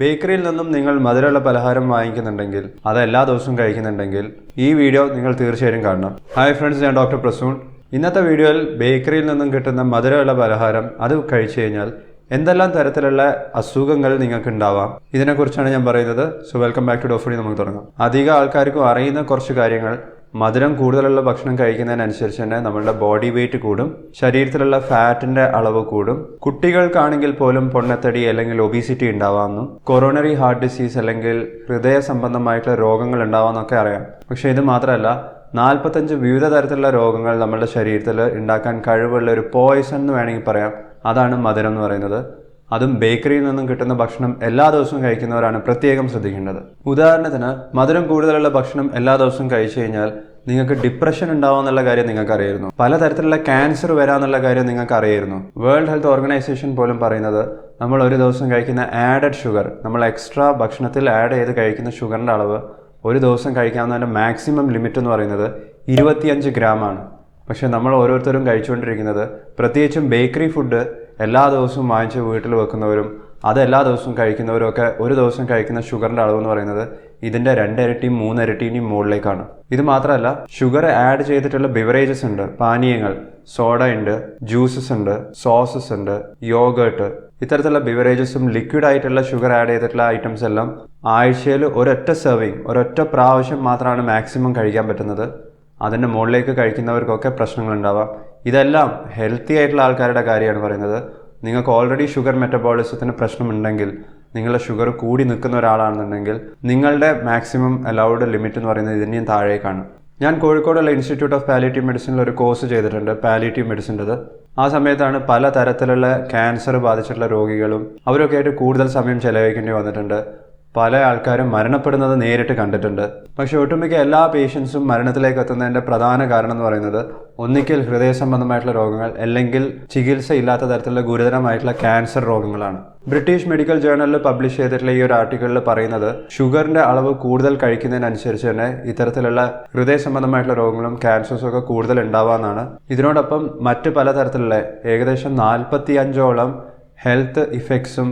ബേക്കറിയിൽ നിന്നും നിങ്ങൾ മധുരമുള്ള പലഹാരം വാങ്ങിക്കുന്നുണ്ടെങ്കിൽ അത് എല്ലാ ദിവസവും കഴിക്കുന്നുണ്ടെങ്കിൽ ഈ വീഡിയോ നിങ്ങൾ തീർച്ചയായും കാണണം. ഹായ് ഫ്രണ്ട്സ്, ഞാൻ ഡോക്ടർ പ്രസൂൺ. ഇന്നത്തെ വീഡിയോയിൽ ബേക്കറിയിൽ നിന്നും കിട്ടുന്ന മധുരമുള്ള പലഹാരം അത് കഴിച്ചു കഴിഞ്ഞാൽ എന്തെല്ലാം തരത്തിലുള്ള അസുഖങ്ങൾ നിങ്ങൾക്ക് ഉണ്ടാവാം ഇതിനെക്കുറിച്ചാണ് ഞാൻ പറയുന്നത്. സോ വെൽക്കം ബാക്ക് ടു ഡോഫറി. നമുക്ക് തുടങ്ങാം. അധികം ആൾക്കാർക്കും അറിയുന്ന കുറച്ച് കാര്യങ്ങൾ: മധുരം കൂടുതലുള്ള ഭക്ഷണം കഴിക്കുന്നതിനനുസരിച്ച് തന്നെ നമ്മളുടെ ബോഡി വെയിറ്റ് കൂടും, ശരീരത്തിലുള്ള ഫാറ്റിന്റെ അളവ് കൂടും, കുട്ടികൾക്കാണെങ്കിൽ പോലും പൊണ്ണത്തടി അല്ലെങ്കിൽ ഒബീസിറ്റി ഉണ്ടാവാമെന്നും കൊറോണറി ഹാർട്ട് ഡിസീസ് അല്ലെങ്കിൽ ഹൃദയ സംബന്ധമായിട്ടുള്ള രോഗങ്ങൾ ഉണ്ടാവാമെന്നൊക്കെ അറിയാം. പക്ഷെ ഇത് മാത്രമല്ല, 45 വിവിധ തരത്തിലുള്ള രോഗങ്ങൾ നമ്മുടെ ശരീരത്തിൽ ഉണ്ടാക്കാൻ കഴിവുള്ള ഒരു പോയ്സൺ എന്ന് വേണമെങ്കിൽ പറയാം. അതാണ് മധുരം എന്ന് പറയുന്നത്. അതും ബേക്കറിയിൽ നിന്നും കിട്ടുന്ന ഭക്ഷണം എല്ലാ ദിവസവും കഴിക്കുന്നവരാണ് പ്രത്യേകം ശ്രദ്ധിക്കേണ്ടത്. ഉദാഹരണത്തിന്, മധുരം കൂടുതലുള്ള ഭക്ഷണം എല്ലാ ദിവസവും കഴിച്ചു കഴിഞ്ഞാൽ നിങ്ങൾക്ക് ഡിപ്രഷൻ ഉണ്ടാവാന്നുള്ള കാര്യം നിങ്ങൾക്ക് അറിയായിരുന്നു. പലതരത്തിലുള്ള ക്യാൻസർ വരാന്നുള്ള കാര്യം നിങ്ങൾക്ക് അറിയായിരുന്നു. വേൾഡ് ഹെൽത്ത് ഓർഗനൈസേഷൻ പോലും പറയുന്നത് നമ്മൾ ഒരു ദിവസം കഴിക്കുന്ന ആഡഡ് ഷുഗർ, നമ്മൾ എക്സ്ട്രാ ഭക്ഷണത്തിൽ ആഡ് ചെയ്ത് കഴിക്കുന്ന ഷുഗറിൻ്റെ അളവ് ഒരു ദിവസം കഴിക്കാവുന്നതിൻ്റെ മാക്സിമം ലിമിറ്റ് എന്ന് പറയുന്നത് 25 ഗ്രാമാണ്. പക്ഷേ നമ്മൾ ഓരോരുത്തരും കഴിച്ചുകൊണ്ടിരിക്കുന്നത്, പ്രത്യേകിച്ചും ബേക്കറി ഫുഡ് എല്ലാ ദിവസവും വാങ്ങിച്ച് വീട്ടിൽ വെക്കുന്നവരും അത് എല്ലാ ദിവസവും കഴിക്കുന്നവരും ഒക്കെ ഒരു ദിവസം കഴിക്കുന്ന ഷുഗറിൻ്റെ അളവ് എന്ന് പറയുന്നത് ഇതിൻ്റെ 2 ഇരട്ടിയും 3 ഇരട്ടിയും മുകളിലേക്കാണ്. ഇത് മാത്രമല്ല, ഷുഗർ ആഡ് ചെയ്തിട്ടുള്ള ബിവറേജസ് ഉണ്ട്, പാനീയങ്ങൾ, സോഡ ഉണ്ട്, ജ്യൂസസ് ഉണ്ട്, സോസസ് ഉണ്ട്, യോഗേർട്ട്, ഇത്തരത്തിലുള്ള ബിവറേജസും ലിക്വിഡ് ആയിട്ടുള്ള ഷുഗർ ആഡ് ചെയ്തിട്ടുള്ള ഐറ്റംസ് എല്ലാം ആഴ്ചയിൽ ഒരൊറ്റ സെർവിങ്, ഒരൊറ്റ പ്രാവശ്യം മാത്രമാണ് മാക്സിമം കഴിക്കാൻ പറ്റുന്നത്. അതിൻ്റെ മുകളിലേക്ക് കഴിക്കുന്നവർക്കൊക്കെ പ്രശ്നങ്ങൾ ഉണ്ടാവാം. ഇതെല്ലാം ഹെൽത്തി ആയിട്ടുള്ള ആൾക്കാരുടെ കാര്യമാണ് പറയുന്നത്. നിങ്ങൾക്ക് ഓൾറെഡി ഷുഗർ മെറ്റബോളിസത്തിന് പ്രശ്നമുണ്ടെങ്കിൽ, നിങ്ങളുടെ ഷുഗർ കൂടി നിൽക്കുന്ന ഒരാളാണെന്നുണ്ടെങ്കിൽ നിങ്ങളുടെ മാക്സിമം അലൗഡ് ലിമിറ്റ് എന്ന് പറയുന്നത് ഇതിനെയും താഴേക്കാണ്. ഞാൻ കോഴിക്കോടുള്ള ഇൻസ്റ്റിറ്റ്യൂട്ട് ഓഫ് പാലിയേറ്റീവ് മെഡിസിനിൽ ഒരു കോഴ്സ് ചെയ്തിട്ടുണ്ട്, പാലിയേറ്റീവ് മെഡിസിൻ്റെത്. ആ സമയത്താണ് പല തരത്തിലുള്ള ക്യാൻസർ ബാധിച്ചിട്ടുള്ള രോഗികളും അവരൊക്കെ ആയിട്ട് കൂടുതൽ സമയം ചെലവഴിക്കേണ്ടി വന്നിട്ടുണ്ട്. പല ആൾക്കാരും മരണപ്പെടുന്നത് നേരിട്ട് കണ്ടിട്ടുണ്ട്. പക്ഷേ ഒട്ടുമിക്ക എല്ലാ പേഷ്യൻസും മരണത്തിലേക്ക് എത്തുന്നതിൻ്റെ പ്രധാന കാരണം എന്ന് പറയുന്നത് ഒന്നിക്കൽ ഹൃദയ സംബന്ധമായിട്ടുള്ള രോഗങ്ങൾ, അല്ലെങ്കിൽ ചികിത്സ ഇല്ലാത്ത തരത്തിലുള്ള ഗുരുതരമായിട്ടുള്ള ക്യാൻസർ രോഗങ്ങളാണ്. ബ്രിട്ടീഷ് മെഡിക്കൽ ജേർണലിൽ പബ്ലിഷ് ചെയ്തിട്ടുള്ള ഈ ഒരു ആർട്ടിക്കിളിൽ പറയുന്നത് ഷുഗറിൻ്റെ അളവ് കൂടുതൽ കഴിക്കുന്നതിനനുസരിച്ച് തന്നെ ഇത്തരത്തിലുള്ള ഹൃദയ സംബന്ധമായിട്ടുള്ള രോഗങ്ങളും ക്യാൻസേഴ്സും ഒക്കെ കൂടുതൽ ഉണ്ടാവാമെന്നാണ്. ഇതിനോടൊപ്പം മറ്റ് പലതരത്തിലുള്ള ഏകദേശം 45ഓളം ഹെൽത്ത് ഇഫക്ട്സും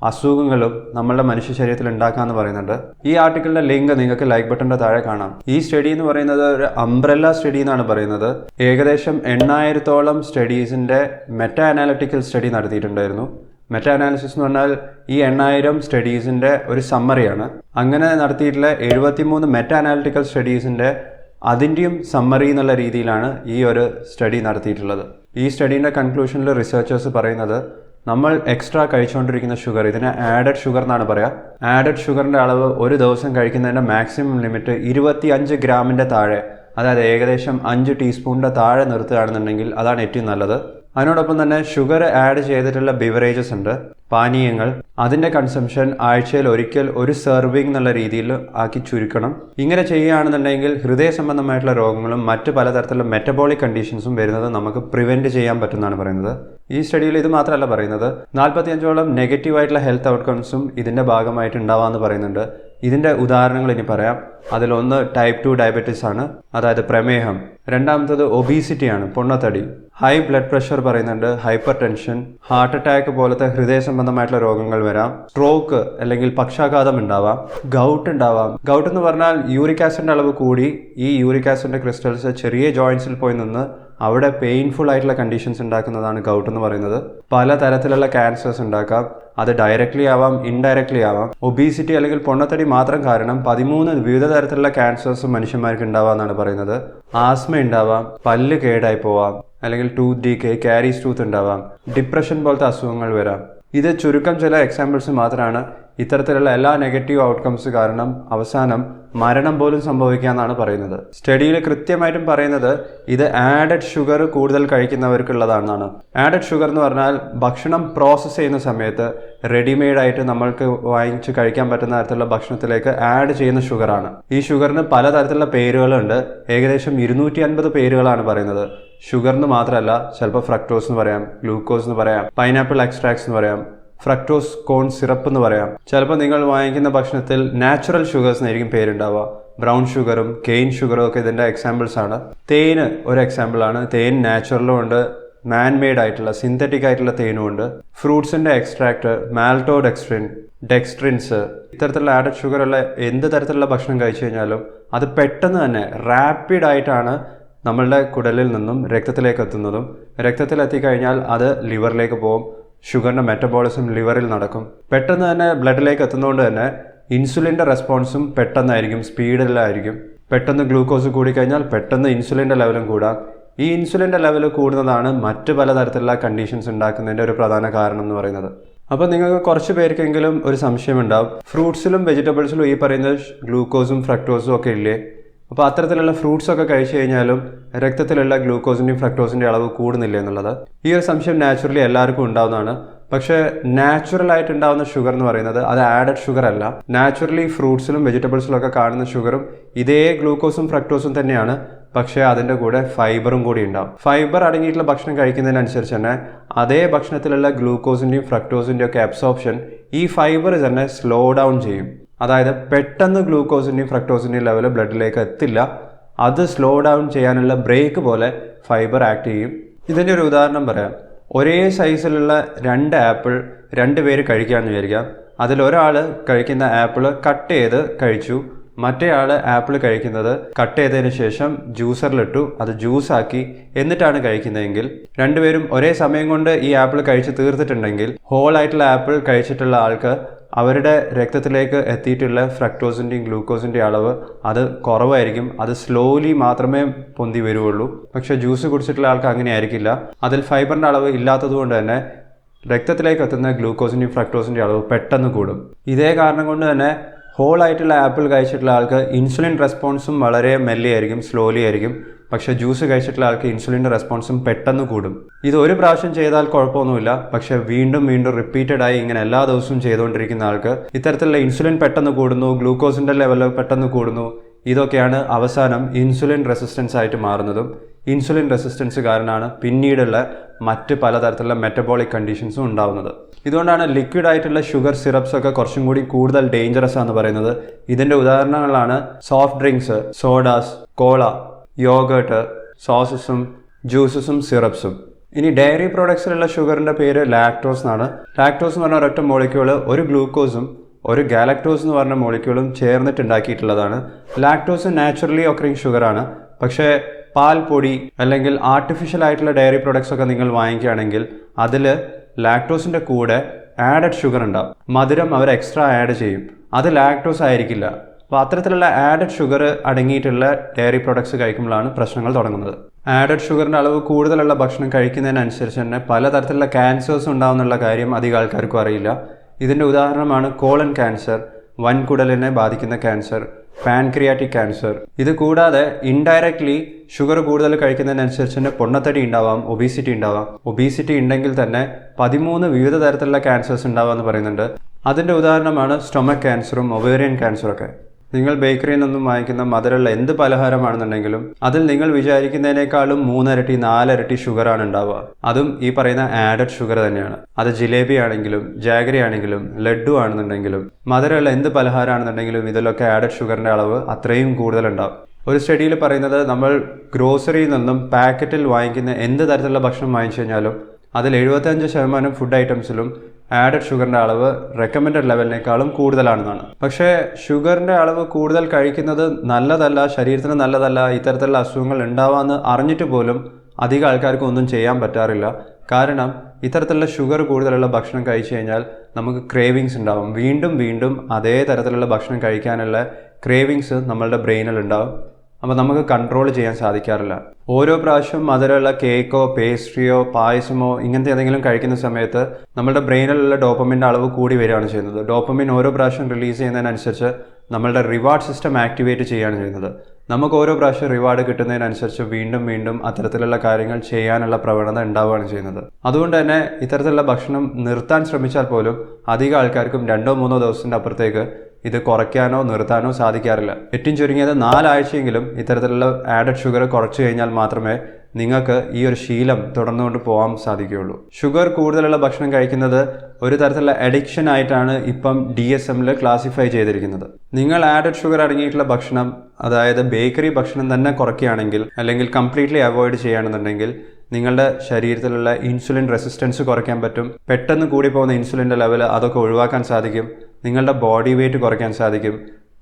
അസുഖങ്ങളും നമ്മളുടെ മനുഷ്യ ശരീരത്തിൽ ഉണ്ടാക്കാമെന്ന് പറയുന്നുണ്ട്. ഈ ആർട്ടിക്കിളിന്റെ ലിങ്ക് നിങ്ങൾക്ക് ലൈക്ക് ബട്ടന്റെ താഴെ കാണാം. ഈ സ്റ്റഡി എന്ന് പറയുന്നത് ഒരു അംബ്രല്ല സ്റ്റഡി എന്നാണ് പറയുന്നത്. ഏകദേശം 8000ഓളം സ്റ്റഡീസിന്റെ മെറ്റാ അനാലിറ്റിക്കൽ സ്റ്റഡി നടത്തിയിട്ടുണ്ടായിരുന്നു. മെറ്റാ അനാലിസിസ് എന്ന് പറഞ്ഞാൽ ഈ 8000 സ്റ്റഡീസിന്റെ ഒരു സമ്മറിയാണ്. അങ്ങനെ നടത്തിയിട്ടുള്ള 73 മെറ്റാ അനാലിറ്റിക്കൽ സ്റ്റഡീസിന്റെ അതിൻ്റെയും സമ്മറി എന്നുള്ള രീതിയിലാണ് ഈ ഒരു സ്റ്റഡി നടത്തിയിട്ടുള്ളത്. ഈ സ്റ്റഡീൻ്റെ കൺക്ലൂഷനിൽ റിസർച്ചേഴ്സ് പറയുന്നത്, നമ്മൾ എക്സ്ട്രാ കഴിച്ചുകൊണ്ടിരിക്കുന്ന ഷുഗർ, ഇതിനെ ആഡഡ് ഷുഗർ എന്നാണ് പറയുക. ആഡഡ് ഷുഗറിൻ്റെ അളവ് ഒരു ദിവസം കഴിക്കുന്നതിൻ്റെ മാക്സിമം ലിമിറ്റ് 25 ഗ്രാമിൻ്റെ താഴെ, അതായത് ഏകദേശം 5 ടീസ്പൂണിൻ്റെ താഴെ നിർത്തുകയാണെന്നുണ്ടെങ്കിൽ അതാണ് ഏറ്റവും നല്ലത്. അതിനോടൊപ്പം തന്നെ ഷുഗർ ആഡ് ചെയ്തിട്ടുള്ള ബിവറേജസ് ഉണ്ട്, പാനീയങ്ങൾ, അതിൻ്റെ കൺസംഷൻ ആഴ്ചയിൽ ഒരിക്കൽ ഒരു സെർവിങ് എന്നുള്ള രീതിയിൽ ആക്കി ചുരുക്കണം. ഇങ്ങനെ ചെയ്യുകയാണെന്നുണ്ടെങ്കിൽ ഹൃദയ സംബന്ധമായിട്ടുള്ള രോഗങ്ങളും മറ്റ് പലതരത്തിലുള്ള മെറ്റബോളിക് കണ്ടീഷൻസും വരുന്നത് നമുക്ക് പ്രിവെൻറ്റ് ചെയ്യാൻ പറ്റുമെന്നാണ് പറയുന്നത്. ഈ സ്റ്റഡിയിൽ ഇത് മാത്രമല്ല പറയുന്നത്, 45ഓളം നെഗറ്റീവായിട്ടുള്ള ഹെൽത്ത് ഔട്ട്കംസും ഇതിൻ്റെ ഭാഗമായിട്ട് ഉണ്ടാവാമെന്ന് പറയുന്നുണ്ട്. ഇതിൻ്റെ ഉദാഹരണങ്ങൾ ഇനി പറയാം. അതിലൊന്ന് ടൈപ്പ് 2 ഡയബറ്റിസ് ആണ്, അതായത് പ്രമേഹം. രണ്ടാമത്തത് ഒബീസിറ്റിയാണ്, പൊണ്ണത്തടി. ഹൈ ബ്ലഡ് പ്രഷർ പറയുന്നുണ്ട്, ഹൈപ്പർ ടെൻഷൻ, ഹാർട്ട് അറ്റാക്ക് പോലത്തെ ഹൃദയ സംബന്ധമായിട്ടുള്ള രോഗങ്ങൾ വരാം, സ്ട്രോക്ക് അല്ലെങ്കിൽ പക്ഷാഘാതം ഉണ്ടാവാം, ഗൗട്ട് ഉണ്ടാവാം. ഗൗട്ട് എന്ന് പറഞ്ഞാൽ യൂറിക് ആസിഡിൻ്റെ അളവ് കൂടി ഈ യൂറിക് ആസിഡിൻ്റെ ക്രിസ്റ്റൽസ് ചെറിയ ജോയിൻസിൽ പോയി നിന്ന് അവിടെ പെയിൻഫുൾ ആയിട്ടുള്ള കണ്ടീഷൻസ് ഉണ്ടാക്കുന്നതാണ് ഗൗട്ട് എന്ന് പറയുന്നത്. പല തരത്തിലുള്ള ക്യാൻസേഴ്സ് ഉണ്ടാക്കാം, അത് ഡയറക്റ്റ്ലി ആവാം, ഇൻഡയറക്ട്ലി ആവാം. ഒബീസിറ്റി അല്ലെങ്കിൽ പൊണ്ണത്തടി മാത്രം കാരണം 13 വിവിധ തരത്തിലുള്ള ക്യാൻസേഴ്സ് മനുഷ്യന്മാർക്ക് ഉണ്ടാവാമെന്നാണ് പറയുന്നത്. ആസ്മ ഉണ്ടാവാം, പല്ല് കേടായി പോവാം, അല്ലെങ്കിൽ ടൂത്ത് ഡീക്കേ, കാരീസ് ടൂത്ത് ഉണ്ടാവാം, ഡിപ്രഷൻ പോലത്തെ അസുഖങ്ങൾ വരാം. ഇത് ചുരുക്കം ചില എക്സാമ്പിൾസ് മാത്രമാണ്. ഇത്തരത്തിലുള്ള എല്ലാ നെഗറ്റീവ് ഔട്ട്കംസ് കാരണം അവസാനം മരണം പോലും സംഭവിക്കാമെന്നാണ് പറയുന്നത്. സ്റ്റഡിയിൽ കൃത്യമായിട്ടും പറയുന്നത് ഇത് ആഡഡ് ഷുഗർ കൂടുതൽ കഴിക്കുന്നവർക്കുള്ളതാണെന്നാണ്. ആഡഡ് ഷുഗർ എന്ന് പറഞ്ഞാൽ ഭക്ഷണം പ്രോസസ്സ് ചെയ്യുന്ന സമയത്ത് റെഡിമെയ്ഡ് ആയിട്ട് നമ്മൾക്ക് വാങ്ങിച്ച് കഴിക്കാൻ പറ്റുന്ന തരത്തിലുള്ള ഭക്ഷണത്തിലേക്ക് ആഡ് ചെയ്യുന്ന ഷുഗറാണ്. ഈ ഷുഗറിന് പലതരത്തിലുള്ള പേരുകളുണ്ട്. ഏകദേശം 250 പേരുകളാണ് പറയുന്നത്. ഷുഗറിന് മാത്രമല്ല, ചിലപ്പോൾ ഫ്രക്ടോസ് എന്ന് പറയാം, ഗ്ലൂക്കോസ് എന്ന് പറയാം, പൈനാപ്പിൾ എക്സ്ട്രാക്ട്സ് എന്ന് പറയാം, ഫ്രക്ടോസ് കോൺ സിറപ്പ് എന്ന് പറയാം. ചിലപ്പോൾ നിങ്ങൾ വാങ്ങിക്കുന്ന ഭക്ഷണത്തിൽ നാച്ചുറൽ ഷുഗേഴ്സ് എന്നായിരിക്കും പേരുണ്ടാവുക. ബ്രൗൺ ഷുഗറും കെയിൻ ഷുഗറും ഒക്കെ ഇതിൻ്റെ എക്സാമ്പിൾസ് ആണ്. തേന് ഒരു എക്സാമ്പിളാണ്. തേൻ നാച്ചുറലും ഉണ്ട്, മാൻ മെയ്ഡ് ആയിട്ടുള്ള സിന്തറ്റിക് ആയിട്ടുള്ള തേനും ഉണ്ട്. ഫ്രൂട്ട്സിൻ്റെ എക്സ്ട്രാക്ട്, മാൽട്ടോഡെക്സ്ട്രിൻ, ഡെക്സ്ട്രിൻസ്, ഇത്തരത്തിലുള്ള ആഡഡ് ഷുഗറുള്ള എന്ത് തരത്തിലുള്ള ഭക്ഷണം കഴിച്ചു കഴിഞ്ഞാലും അത് പെട്ടെന്ന് തന്നെ റാപ്പിഡായിട്ടാണ് നമ്മളുടെ കുടലിൽ നിന്നും രക്തത്തിലേക്ക് എത്തുന്നതും രക്തത്തിലെത്തിക്കഴിഞ്ഞാൽ അത് ലിവറിലേക്ക് പോകും. ഷുഗറിൻ്റെ മെറ്റബോളിസം ലിവറിൽ നടക്കും. പെട്ടെന്ന് തന്നെ ബ്ലഡിലേക്ക് എത്തുന്നതുകൊണ്ട് തന്നെ ഇൻസുലിൻ്റെ റെസ്പോൺസും പെട്ടെന്നായിരിക്കും, സ്പീഡിലായിരിക്കും. പെട്ടെന്ന് ഗ്ലൂക്കോസ് കൂടിക്കഴിഞ്ഞാൽ പെട്ടെന്ന് ഇൻസുലിൻ്റെ ലെവലും കൂടാം. ഈ ഇൻസുലിൻ്റെ ലെവൽ കൂടുന്നതാണ് മറ്റ് പലതരത്തിലുള്ള കണ്ടീഷൻസ് ഉണ്ടാക്കുന്നതിൻ്റെ ഒരു പ്രധാന കാരണം എന്ന് പറയുന്നത്. അപ്പോൾ നിങ്ങൾക്ക് കുറച്ച് പേർക്കെങ്കിലും ഒരു സംശയമുണ്ടാവും, ഫ്രൂട്ട്സിലും വെജിറ്റബിൾസിലും ഈ പറയുന്ന ഗ്ലൂക്കോസും ഫ്രക്ടോസും ഒക്കെ ഇല്ലേ? അപ്പോൾ അത്തരത്തിലുള്ള ഫ്രൂട്ട്സൊക്കെ കഴിച്ചു കഴിഞ്ഞാലും രക്തത്തിലുള്ള ഗ്ലൂക്കോസിൻ്റെയും ഫ്രക്ടോസിൻ്റെയും അളവ് കൂടുന്നില്ല എന്നുള്ളത് ഈ ഒരു സംശയം നാച്ചുറലി എല്ലാവർക്കും ഉണ്ടാവുന്നതാണ്. പക്ഷേ നാച്ചുറലായിട്ട് ഉണ്ടാകുന്ന ഷുഗർ എന്ന് പറയുന്നത് അത് ആഡഡ് ഷുഗർ അല്ല. നാച്ചുറലി ഫ്രൂട്ട്സിലും വെജിറ്റബിൾസിലും ഒക്കെ കാണുന്ന ഷുഗറും ഇതേ ഗ്ലൂക്കോസും ഫ്രക്ടോസും തന്നെയാണ്. പക്ഷേ അതിൻ്റെ കൂടെ ഫൈബറും കൂടി ഉണ്ടാവും. ഫൈബർ അടങ്ങിയിട്ടുള്ള ഭക്ഷണം കഴിക്കുന്നതിനനുസരിച്ച് തന്നെ അതേ ഭക്ഷണത്തിലുള്ള ഗ്ലൂക്കോസിൻ്റെയും ഫ്രക്ടോസിൻ്റെയും ഒക്കെ അബ്സോർപ്ഷൻ ഈ ഫൈബർ തന്നെ സ്ലോ ഡൗൺ ചെയ്യും. അതായത് പെട്ടെന്ന് ഗ്ലൂക്കോസിൻ്റെയും ഫ്രക്ടോസിൻ്റെയും ലെവൽ ബ്ലഡിലേക്ക് എത്തില്ല. അത് സ്ലോ ഡൗൺ ചെയ്യാനുള്ള ബ്രേക്ക് പോലെ ഫൈബർ ആക്ട് ചെയ്യും. ഇതിൻ്റെ ഒരു ഉദാഹരണം പറയാം. ഒരേ സൈസിലുള്ള 2 ആപ്പിൾ 2 പേര് കഴിക്കാമെന്ന് വിചാരിക്കാം. അതിലൊരാൾ കഴിക്കുന്ന ആപ്പിൾ കട്ട് ചെയ്ത് കഴിച്ചു, മറ്റേ ആൾ ആപ്പിൾ കഴിക്കുന്നത് കട്ട് ചെയ്തതിന് ശേഷം ജ്യൂസറിലിട്ടു, അത് ജ്യൂസാക്കി എന്നിട്ടാണ് കഴിക്കുന്നതെങ്കിൽ രണ്ടുപേരും ഒരേ സമയം കൊണ്ട് ഈ ആപ്പിൾ കഴിച്ച് തീർത്തിട്ടുണ്ടെങ്കിൽ ഹോളായിട്ടുള്ള ആപ്പിൾ കഴിച്ചിട്ടുള്ള ആൾക്ക് അവരുടെ രക്തത്തിലേക്ക് എത്തിയിട്ടുള്ള ഫ്രക്ടോസിൻ്റെയും ഗ്ലൂക്കോസിൻ്റെയും അളവ് അത് കുറവായിരിക്കും. അത് സ്ലോലി മാത്രമേ പൊന്തി വരുള്ളൂ. പക്ഷേ ജ്യൂസ് കുടിച്ചിട്ടുള്ള ആൾക്ക് അങ്ങനെ ആയിരിക്കില്ല. അതിൽ ഫൈബറിൻ്റെ അളവ് ഇല്ലാത്തത് കൊണ്ട് തന്നെ രക്തത്തിലേക്ക് എത്തുന്ന ഗ്ലൂക്കോസിൻ്റെയും ഫ്രക്ടോസിൻ്റെയും അളവ് പെട്ടെന്ന് കൂടും. ഇതേ കാരണം കൊണ്ട് തന്നെ ഹോളായിട്ടുള്ള ആപ്പിൾ കഴിച്ചിട്ടുള്ള ആൾക്ക് ഇൻസുലിൻ റെസ്പോൺസും വളരെ മെല്ലെ ആയിരിക്കും, സ്ലോലി ആയിരിക്കും. പക്ഷേ ജ്യൂസ് കഴിച്ചിട്ടുള്ള ആൾക്ക് ഇൻസുലിൻ്റെ റെസ്പോൺസും പെട്ടെന്ന് കൂടും. ഇത് ഒരു പ്രാവശ്യം ചെയ്താൽ കുഴപ്പമൊന്നുമില്ല. പക്ഷേ വീണ്ടും വീണ്ടും റിപ്പീറ്റഡായി ഇങ്ങനെ എല്ലാ ദിവസവും ചെയ്തുകൊണ്ടിരിക്കുന്ന ആൾക്ക് ഇത്തരത്തിലുള്ള ഇൻസുലിൻ പെട്ടെന്ന് കൂടുന്നു, ഗ്ലൂക്കോസിൻ്റെ ലെവൽ പെട്ടെന്ന് കൂടുന്നു. ഇതൊക്കെയാണ് അവസാനം ഇൻസുലിൻ റെസിസ്റ്റൻസ് ആയിട്ട് മാറുന്നതും ഇൻസുലിൻ റെസിസ്റ്റൻസ് കാരണമാണ് പിന്നീടുള്ള മറ്റ് പലതരത്തിലുള്ള മെറ്റബോളിക് കണ്ടീഷൻസും ഉണ്ടാകുന്നത്. ഇതുകൊണ്ടാണ് ലിക്വിഡ് ആയിട്ടുള്ള ഷുഗർ സിറപ്സ് ഒക്കെ കുറച്ചും കൂടി കൂടുതൽ ഡേഞ്ചറസ് ആണെന്ന് പറയുന്നത്. ഇതിൻ്റെ ഉദാഹരണങ്ങളാണ് സോഫ്റ്റ് ഡ്രിങ്ക്സ്, സോഡാസ്, കോള, യോഗേർട്ട്, സോസസും ജ്യൂസസും സിറപ്സും. ഇനി ഡയറി പ്രോഡക്ട്സിലുള്ള ഷുഗറിൻ്റെ പേര് ലാക്ടോസ് എന്നാണ്. ലാക്ടോസ് എന്ന് പറഞ്ഞ ഒരൊറ്റ മോളിക്യൂള് ഒരു ഗ്ലൂക്കോസും ഒരു ഗാലക്ടോസ് എന്ന് പറഞ്ഞ മോളിക്യൂളും ചേർന്നിട്ടുണ്ടാക്കിയിട്ടുള്ളതാണ്. ലാക്ടോസ് നാച്ചുറലി ഒക്കറിങ് ഷുഗറാണ്. പക്ഷേ പാൽപ്പൊടി അല്ലെങ്കിൽ ആർട്ടിഫിഷ്യൽ ആയിട്ടുള്ള ഡയറി പ്രോഡക്ട്സ് ഒക്കെ നിങ്ങൾ വാങ്ങിക്കുകയാണെങ്കിൽ അതിൽ ലാക്ടോസിൻ്റെ കൂടെ ആഡഡ് ഷുഗർ ഉണ്ടാവും. മധുരം അവർ എക്സ്ട്രാ ആഡ് ചെയ്യും. അത് ലാക്ടോസ് ആയിരിക്കില്ല. അപ്പോൾ അത്തരത്തിലുള്ള ആഡഡ് ഷുഗർ അടങ്ങിയിട്ടുള്ള ഡയറി പ്രോഡക്ട്സ് കഴിക്കുമ്പോഴാണ് പ്രശ്നങ്ങൾ തുടങ്ങുന്നത്. ആഡഡ് ഷുഗറിൻ്റെ അളവ് കൂടുതലുള്ള ഭക്ഷണം കഴിക്കുന്നതിനനുസരിച്ച് തന്നെ പലതരത്തിലുള്ള ക്യാൻസേഴ്സ് ഉണ്ടാവുന്നുള്ള കാര്യം അധികം ആൾക്കാർക്കും അറിയില്ല. ഇതിൻ്റെ ഉദാഹരണമാണ് കോളൻ ക്യാൻസർ, വൻകുടലിനെ ബാധിക്കുന്ന ക്യാൻസർ, പാൻക്രിയാറ്റിക് ക്യാൻസർ. ഇത് കൂടാതെ ഇൻഡയറക്ട്ലി ഷുഗർ കൂടുതൽ കഴിക്കുന്നതിനനുസരിച്ച് തന്നെ പൊണ്ണത്തടി ഉണ്ടാവാം, ഒബീസിറ്റി ഉണ്ടാവാം. ഒബീസിറ്റി ഉണ്ടെങ്കിൽ തന്നെ 13 വിവിധ തരത്തിലുള്ള ക്യാൻസേഴ്സ് ഉണ്ടാവാമെന്ന് പറയുന്നുണ്ട്. അതിൻ്റെ ഉദാഹരണമാണ് സ്റ്റൊമക് ക്യാൻസറും ഒവേറിയൻ ക്യാൻസറൊക്കെ. നിങ്ങൾ ബേക്കറിയിൽ നിന്നും വാങ്ങിക്കുന്ന മധുരമുള്ള എന്ത് പലഹാരമാണെന്നുണ്ടെങ്കിലും അതിൽ നിങ്ങൾ വിചാരിക്കുന്നതിനേക്കാളും 3 ഇരട്ടി 4 ഇരട്ടി ഷുഗറാണ് ഉണ്ടാവുക. അതും ഈ പറയുന്ന ആഡഡ് ഷുഗർ തന്നെയാണ്. അത് ജിലേബി ആണെങ്കിലും ജാഗരി ആണെങ്കിലും ലഡു ആണെന്നുണ്ടെങ്കിലും മധുരമുള്ള എന്ത് പലഹാരമാണെന്നുണ്ടെങ്കിലും ഇതിലൊക്കെ ആഡഡ് ഷുഗറിൻ്റെ അളവ് അത്രയും കൂടുതലുണ്ടാവും. ഒരു സ്റ്റഡിയിൽ പറയുന്നത് നമ്മൾ ഗ്രോസറിയിൽ നിന്നും പാക്കറ്റിൽ വാങ്ങിക്കുന്ന എന്ത് തരത്തിലുള്ള ഭക്ഷണം വാങ്ങിച്ചു കഴിഞ്ഞാലും അതിൽ 75% ഫുഡ് ഐറ്റംസിലും ആഡഡ് ഷുഗറിൻ്റെ അളവ് റെക്കമെൻഡഡ് ലെവലിനേക്കാളും കൂടുതലാണെന്നാണ്. പക്ഷേ ഷുഗറിൻ്റെ അളവ് കൂടുതൽ കഴിക്കുന്നത് നല്ലതല്ല, ശരീരത്തിന് നല്ലതല്ല, ഇത്തരത്തിലുള്ള അസുഖങ്ങൾ ഉണ്ടാവാമെന്ന് അറിഞ്ഞിട്ട് പോലും അധികം ആൾക്കാർക്ക് ഒന്നും ചെയ്യാൻ പറ്റാറില്ല. കാരണം ഇത്തരത്തിലുള്ള ഷുഗർ കൂടുതലുള്ള ഭക്ഷണം കഴിച്ചു കഴിഞ്ഞാൽ നമുക്ക് ക്രേവിങ്സ് ഉണ്ടാവും. വീണ്ടും വീണ്ടും അതേ തരത്തിലുള്ള ഭക്ഷണം കഴിക്കാനുള്ള ക്രേവിങ്സ് നമ്മളുടെ ബ്രെയിനിൽ ഉണ്ടാവും. അപ്പോൾ നമുക്ക് കൺട്രോൾ ചെയ്യാൻ സാധിക്കാറില്ല. ഓരോ പ്രാവശ്യം മധുരമുള്ള കേക്കോ പേസ്ട്രിയോ പായസമോ ഇങ്ങനത്തെ ഏതെങ്കിലും കഴിക്കുന്ന സമയത്ത് നമ്മുടെ ബ്രെയിനിലുള്ള ഡോപ്പമിൻ്റെ അളവ് കൂടി വരികയാണ് ചെയ്യുന്നത്. ഡോപ്പമിൻ ഓരോ പ്രാവശ്യം റിലീസ് ചെയ്യുന്നതിനനുസരിച്ച് നമ്മളുടെ റിവാർഡ് സിസ്റ്റം ആക്ടിവേറ്റ് ചെയ്യുകയാണ് ചെയ്യുന്നത്. നമുക്ക് ഓരോ പ്രാവശ്യം റിവാർഡ് കിട്ടുന്നതിനനുസരിച്ച് വീണ്ടും വീണ്ടും അത്തരത്തിലുള്ള കാര്യങ്ങൾ ചെയ്യാനുള്ള പ്രവണത ഉണ്ടാവുകയാണ് ചെയ്യുന്നത്. അതുകൊണ്ട് തന്നെ ഇത്തരത്തിലുള്ള ഭക്ഷണം നിർത്താൻ ശ്രമിച്ചാൽ പോലും അധികം ആൾക്കാർക്കും 2-3 ദിവസത്തിൻ്റെ അപ്പുറത്തേക്ക് ഇത് കുറയ്ക്കാനോ നിർത്താനോ സാധിക്കാറില്ല. ഏറ്റവും ചുരുങ്ങിയത് 4 ആഴ്ചയെങ്കിലും ഇത്തരത്തിലുള്ള ആഡഡ് ഷുഗർ കുറച്ചു കഴിഞ്ഞാൽ മാത്രമേ നിങ്ങൾക്ക് ഈ ഒരു ശീലം തുടർന്നുകൊണ്ട് പോകാൻ സാധിക്കുകയുള്ളൂ. ഷുഗർ കൂടുതലുള്ള ഭക്ഷണം കഴിക്കുന്നത് ഒരു തരത്തിലുള്ള അഡിക്ഷൻ ആയിട്ടാണ് ഇപ്പം DSMൽ ക്ലാസിഫൈ ചെയ്തിരിക്കുന്നത്. നിങ്ങൾ ആഡഡ് ഷുഗർ അടങ്ങിയിട്ടുള്ള ഭക്ഷണം, അതായത് ബേക്കറി ഭക്ഷണം തന്നെ കുറയ്ക്കുകയാണെങ്കിൽ അല്ലെങ്കിൽ കംപ്ലീറ്റ്ലി അവോയ്ഡ് ചെയ്യുകയാണെന്നുണ്ടെങ്കിൽ നിങ്ങളുടെ ശരീരത്തിലുള്ള ഇൻസുലിൻ റെസിസ്റ്റൻസ് കുറയ്ക്കാൻ പറ്റും. പെട്ടെന്ന് കൂടി പോകുന്ന ഇൻസുലിൻ്റെ ലെവൽ അതൊക്കെ ഒഴിവാക്കാൻ സാധിക്കും. നിങ്ങളുടെ ബോഡി വെയിറ്റ് കുറയ്ക്കാൻ സാധിക്കും.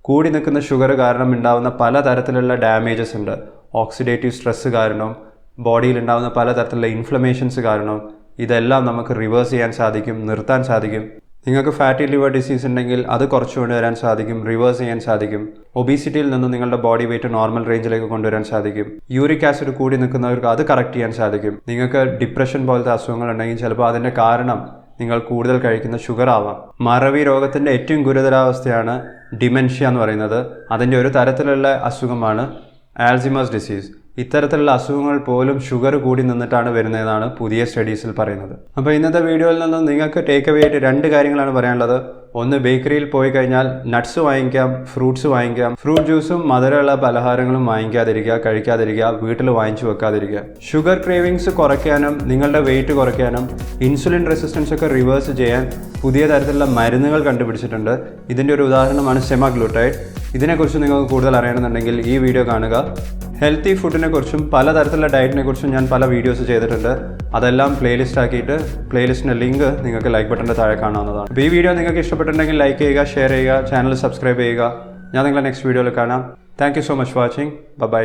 കൂടി നിൽക്കുന്ന ഷുഗർ കാരണം ഉണ്ടാകുന്ന പലതരത്തിലുള്ള ഡാമേജസ് ഉണ്ട്. ഓക്സിഡേറ്റീവ് സ്ട്രെസ് കാരണം, ബോഡിയിൽ ഉണ്ടാകുന്ന പലതരത്തിലുള്ള ഇൻഫ്ലമേഷൻസ് കാരണം ഇതെല്ലാം നമുക്ക് റിവേഴ്സ് ചെയ്യാൻ സാധിക്കും, നിർത്താൻ സാധിക്കും. നിങ്ങൾക്ക് ഫാറ്റി ലിവർ ഡിസീസ് ഉണ്ടെങ്കിൽ അത് കുറച്ച് കൊണ്ടുവരാൻ സാധിക്കും, റിവേഴ്സ് ചെയ്യാൻ സാധിക്കും. ഒബീസിറ്റിയിൽ നിന്ന് നിങ്ങളുടെ ബോഡി വെയിറ്റ് നോർമൽ റേഞ്ചിലേക്ക് കൊണ്ടുവരാൻ സാധിക്കും. യൂറിക് ആസിഡ് കൂടി നിൽക്കുന്നവർക്ക് അത് കറക്റ്റ് ചെയ്യാൻ സാധിക്കും. നിങ്ങൾക്ക് ഡിപ്രഷൻ പോലത്തെ അസുഖങ്ങൾ ഉണ്ടെങ്കിൽ ചിലപ്പോൾ അതിൻ്റെ കാരണം നിങ്ങൾ കൂടുതൽ കഴിക്കുന്ന ഷുഗർ ആവാം. മറവി രോഗത്തിൻ്റെ ഏറ്റവും ഗുരുതരാവസ്ഥയാണ് ഡിമെൻഷ്യ എന്ന് പറയുന്നത്. അതിൻ്റെ ഒരു തരത്തിലുള്ള അസുഖമാണ് ആൽസിമേഴ്സ് ഡിസീസ്. ഇത്തരത്തിലുള്ള അസുഖങ്ങൾ പോലും ഷുഗർ കൂടി നിന്നിട്ടാണ് വരുന്നതെന്നാണ് പുതിയ സ്റ്റഡീസിൽ പറയുന്നത്. അപ്പോൾ ഇന്നത്തെ വീഡിയോയിൽ നിന്ന് നിങ്ങൾക്ക് ടേക്ക് അവേ ആയിട്ട് 2 കാര്യങ്ങളാണ് പറയാനുള്ളത്. ഒന്ന്, ബേക്കറിയിൽ പോയി കഴിഞ്ഞാൽ നട്ട്സ് വാങ്ങിക്കാം, ഫ്രൂട്ട്സ് വാങ്ങിക്കാം. ഫ്രൂട്ട് ജ്യൂസും മധുരമുള്ള പലഹാരങ്ങളും വാങ്ങിക്കാതിരിക്കുക, കഴിക്കാതിരിക്കുക, വീട്ടിൽ വാങ്ങിച്ചു വെക്കാതിരിക്കുക. ഷുഗർ ക്രേവിങ്സ് കുറയ്ക്കാനും നിങ്ങളുടെ വെയിറ്റ് കുറയ്ക്കാനും ഇൻസുലിൻ റെസിസ്റ്റൻസ് ഒക്കെ റിവേഴ്സ് ചെയ്യാൻ പുതിയ തരത്തിലുള്ള മരുന്നുകൾ കണ്ടുപിടിച്ചിട്ടുണ്ട്. ഇതിൻ്റെ ഒരു ഉദാഹരണമാണ് സെമാഗ്ലൂട്ടൈഡ്. ഇതിനെക്കുറിച്ച് നിങ്ങൾക്ക് കൂടുതൽ അറിയണമെന്നുണ്ടെങ്കിൽ ഈ വീഡിയോ കാണുക. ഹെൽത്തി ഫുഡിനെ കുറിച്ചും പലതരത്തിലുള്ള ഡയറ്റിനെ കുറിച്ചും ഞാൻ പല വീഡിയോസ് ചെയ്തിട്ടുണ്ട്. അതെല്ലാം പ്ലേലിസ്റ്റ് ആക്കിയിട്ട് പ്ലേലിസ്റ്റിൻ്റെ ലിങ്ക് നിങ്ങൾക്ക് ലൈക്ക് ബട്ടൻ്റെ താഴെ കാണാവുന്നതാണ്. അപ്പോൾ ഈ വീഡിയോ നിങ്ങൾക്ക് ഇഷ്ടപ്പെട്ടിട്ടുണ്ടെങ്കിൽ ലൈക്ക് ചെയ്യുക, ഷെയർ ചെയ്യുക, ചാനൽ സബ്സ്ക്രൈബ് ചെയ്യുക. ഞാൻ നിങ്ങളെ നെക്സ്റ്റ് വീഡിയോയിൽ കാണാം. Thank you so much watching. By.